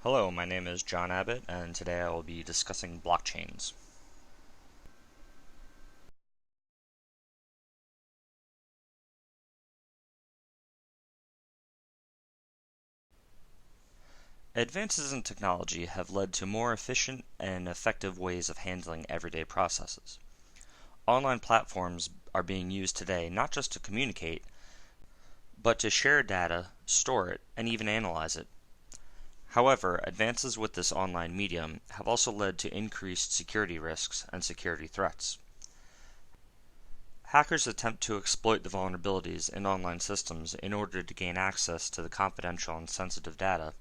Hello, my name is John Abbott, and today I will be discussing blockchains. Advances in technology have led to more efficient and effective ways of handling everyday processes. Online platforms are being used today not just to communicate, but to share data, store it, and even analyze it. However, advances with this online medium have also led to increased security risks and security threats. Hackers attempt to exploit the vulnerabilities in online systems in order to gain access to the confidential and sensitive data,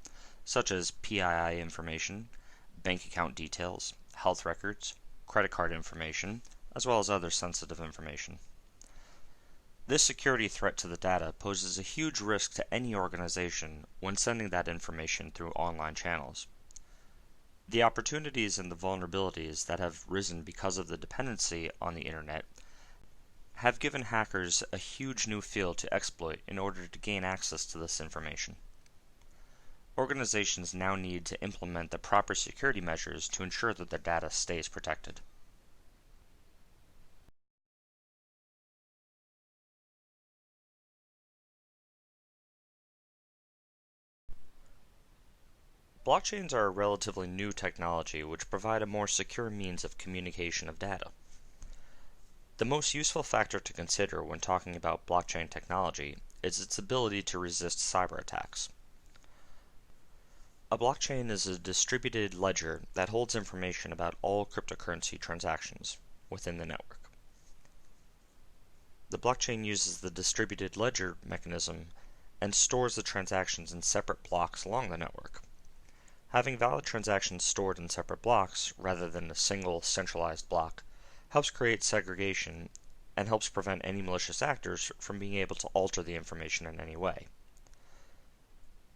such as PII information, bank account details, health records, credit card information, as well as other sensitive information. This security threat to the data poses a huge risk to any organization when sending that information through online channels. The opportunities and the vulnerabilities that have risen because of the dependency on the internet have given hackers a huge new field to exploit in order to gain access to this information. Organizations now need to implement the proper security measures to ensure that their data stays protected. Blockchains are a relatively new technology which provide a more secure means of communication of data. The most useful factor to consider when talking about blockchain technology is its ability to resist cyber attacks. A blockchain is a distributed ledger that holds information about all cryptocurrency transactions within the network. The blockchain uses the distributed ledger mechanism and stores the transactions in separate blocks along the network. Having valid transactions stored in separate blocks rather than a single centralized block helps create segregation and helps prevent any malicious actors from being able to alter the information in any way.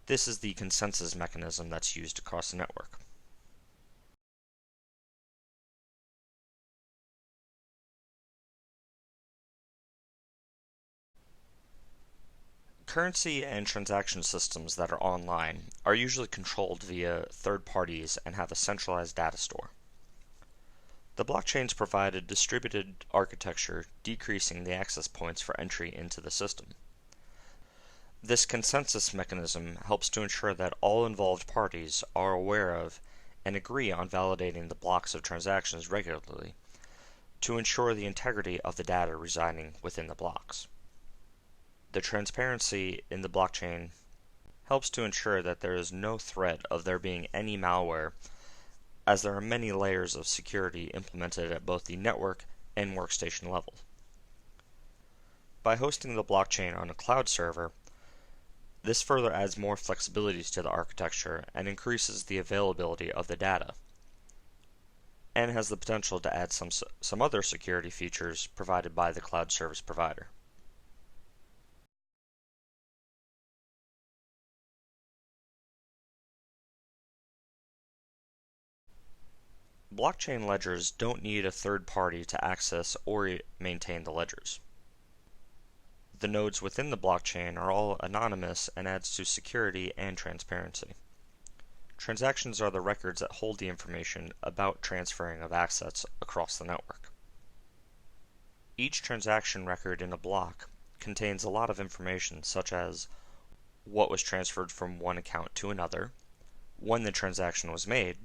This is the consensus mechanism that's used across the network. Currency and transaction systems that are online are usually controlled via third parties and have a centralized data store. The blockchains provide a distributed architecture, decreasing the access points for entry into the system. This consensus mechanism helps to ensure that all involved parties are aware of and agree on validating the blocks of transactions regularly to ensure the integrity of the data residing within the blocks. The transparency in the blockchain helps to ensure that there is no threat of there being any malware, as there are many layers of security implemented at both the network and workstation level. By hosting the blockchain on a cloud server, this further adds more flexibilities to the architecture and increases the availability of the data, and has the potential to add some other security features provided by the cloud service provider. Blockchain ledgers don't need a third party to access or maintain the ledgers. The nodes within the blockchain are all anonymous and adds to security and transparency. Transactions are the records that hold the information about transferring of assets across the network. Each transaction record in a block contains a lot of information, such as what was transferred from one account to another, when the transaction was made,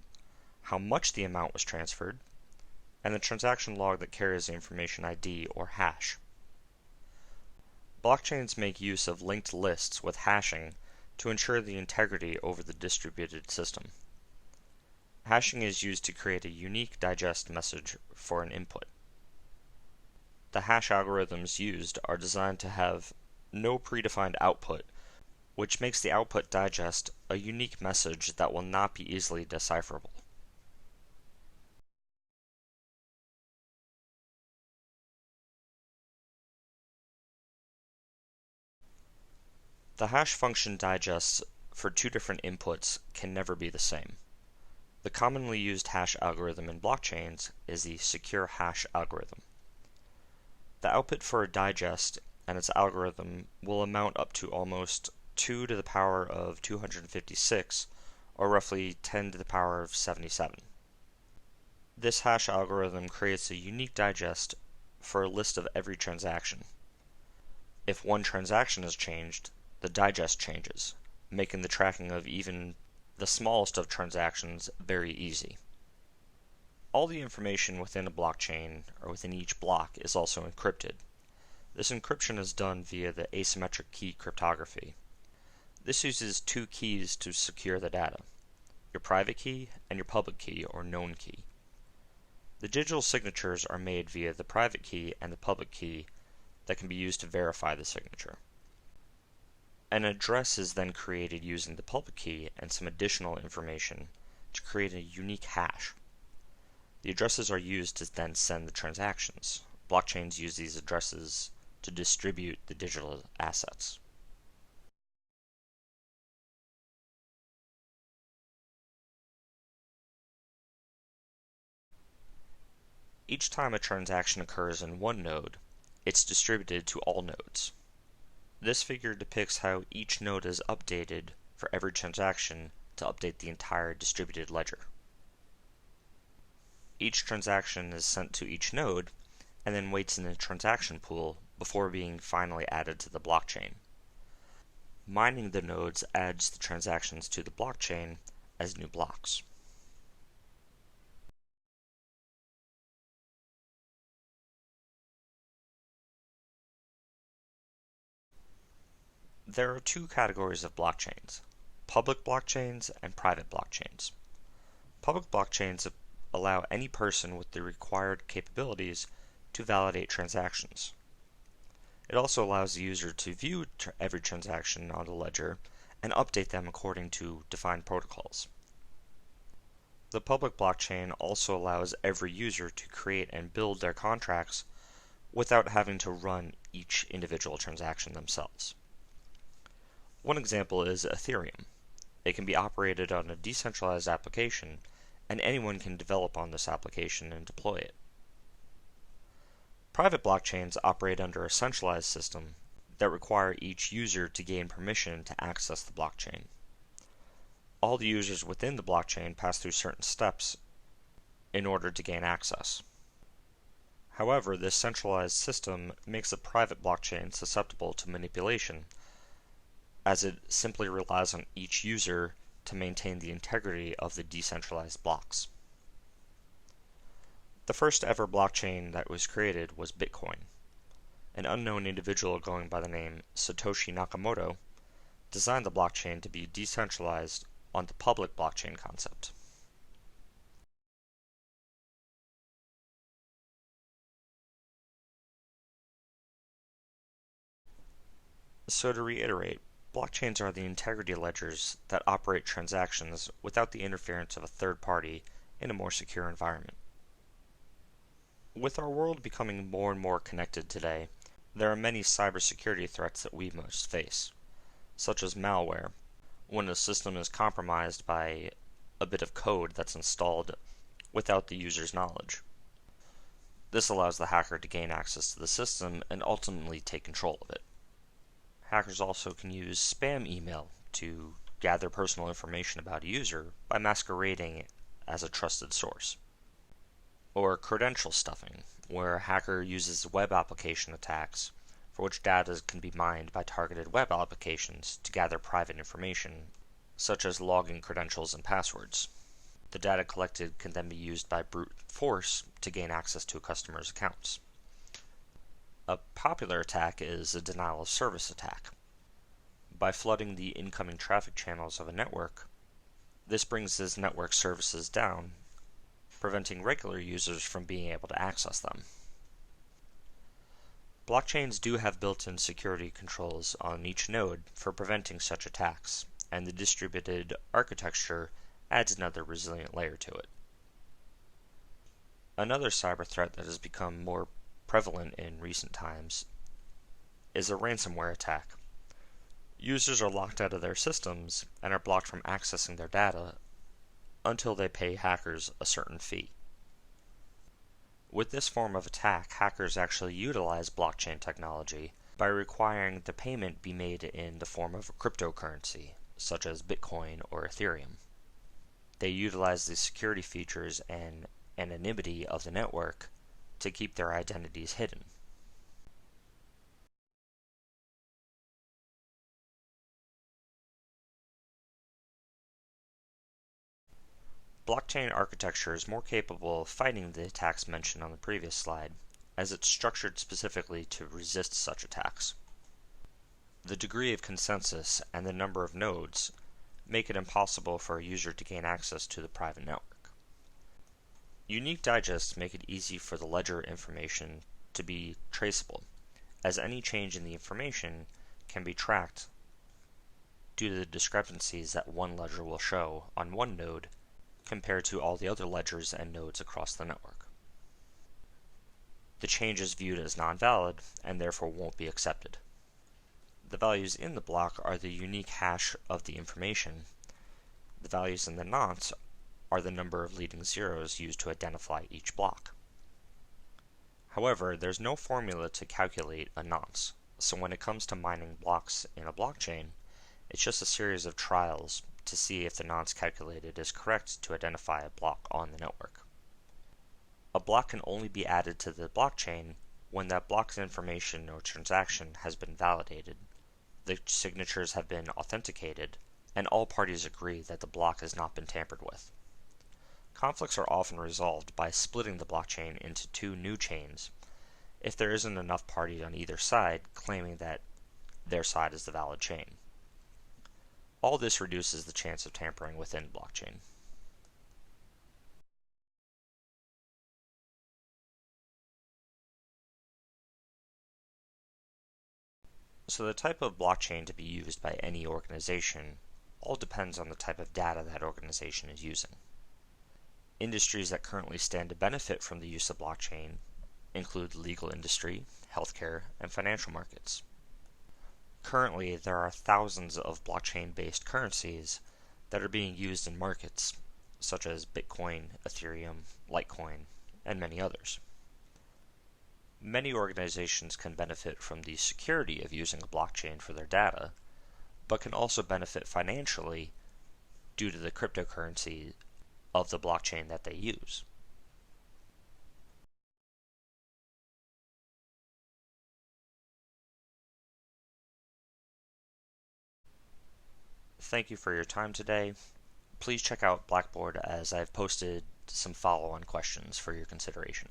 how much the amount was transferred, and the transaction log that carries the information ID or hash. Blockchains make use of linked lists with hashing to ensure the integrity over the distributed system. Hashing is used to create a unique digest message for an input. The hash algorithms used are designed to have no predefined output, which makes the output digest a unique message that will not be easily decipherable. The hash function digests for two different inputs can never be the same. The commonly used hash algorithm in blockchains is the secure hash algorithm. The output for a digest and its algorithm will amount up to almost 2 to the power of 256, or roughly 10 to the power of 77. This hash algorithm creates a unique digest for a list of every transaction. If one transaction is changed, the digest changes, making the tracking of even the smallest of transactions very easy. All the information within a blockchain, or within each block, is also encrypted. This encryption is done via the asymmetric key cryptography. This uses two keys to secure the data, your private key and your public key or known key. The digital signatures are made via the private key and the public key that can be used to verify the signature. An address is then created using the public key and some additional information to create a unique hash. The addresses are used to then send the transactions. Blockchains use these addresses to distribute the digital assets. Each time a transaction occurs in one node, it's distributed to all nodes. This figure depicts how each node is updated for every transaction to update the entire distributed ledger. Each transaction is sent to each node and then waits in a transaction pool before being finally added to the blockchain. Mining the nodes adds the transactions to the blockchain as new blocks. There are two categories of blockchains: public blockchains and private blockchains. Public blockchains allow any person with the required capabilities to validate transactions. It also allows the user to view every transaction on the ledger and update them according to defined protocols. The public blockchain also allows every user to create and build their contracts without having to run each individual transaction themselves. One example is Ethereum. It can be operated on a decentralized application, and anyone can develop on this application and deploy it. Private blockchains operate under a centralized system that require each user to gain permission to access the blockchain. All the users within the blockchain pass through certain steps in order to gain access. However, this centralized system makes a private blockchain susceptible to manipulation, as it simply relies on each user to maintain the integrity of the decentralized blocks. The first ever blockchain that was created was Bitcoin. An unknown individual going by the name Satoshi Nakamoto designed the blockchain to be decentralized on the public blockchain concept. So to reiterate, blockchains are the integrity ledgers that operate transactions without the interference of a third party in a more secure environment. With our world becoming more and more connected today, there are many cybersecurity threats that we must face, such as malware, when a system is compromised by a bit of code that's installed without the user's knowledge. This allows the hacker to gain access to the system and ultimately take control of it. Hackers also can use spam email to gather personal information about a user by masquerading as a trusted source. Or credential stuffing, where a hacker uses web application attacks for which data can be mined by targeted web applications to gather private information, such as login credentials and passwords. The data collected can then be used by brute force to gain access to a customer's accounts. A popular attack is a denial of service attack. By flooding the incoming traffic channels of a network, this brings this network services down, preventing regular users from being able to access them. Blockchains do have built-in security controls on each node for preventing such attacks, and the distributed architecture adds another resilient layer to it. Another cyber threat that has become more prevalent in recent times is a ransomware attack. Users are locked out of their systems and are blocked from accessing their data until they pay hackers a certain fee. With this form of attack, hackers actually utilize blockchain technology by requiring the payment be made in the form of a cryptocurrency, such as Bitcoin or Ethereum. They utilize the security features and anonymity of the network to keep their identities hidden. Blockchain architecture is more capable of fighting the attacks mentioned on the previous slide, as it's structured specifically to resist such attacks. The degree of consensus and the number of nodes make it impossible for a user to gain access to the private network. Unique digests make it easy for the ledger information to be traceable, as any change in the information can be tracked due to the discrepancies that one ledger will show on one node compared to all the other ledgers and nodes across the network. The change is viewed as non-valid and therefore won't be accepted. The values in the block are the unique hash of the information. The values in the nonce are the number of leading zeros used to identify each block. However, there's no formula to calculate a nonce, so when it comes to mining blocks in a blockchain, it's just a series of trials to see if the nonce calculated is correct to identify a block on the network. A block can only be added to the blockchain when that block's information or transaction has been validated, the signatures have been authenticated, and all parties agree that the block has not been tampered with. Conflicts are often resolved by splitting the blockchain into two new chains if there isn't enough parties on either side claiming that their side is the valid chain. All this reduces the chance of tampering within blockchain. So the type of blockchain to be used by any organization all depends on the type of data that organization is using. Industries that currently stand to benefit from the use of blockchain include the legal industry, healthcare, and financial markets. Currently, there are thousands of blockchain-based currencies that are being used in markets such as Bitcoin, Ethereum, Litecoin, and many others. Many organizations can benefit from the security of using a blockchain for their data, but can also benefit financially due to the cryptocurrency of the blockchain that they use. Thank you for your time today. Please check out Blackboard as I've posted some follow-on questions for your consideration.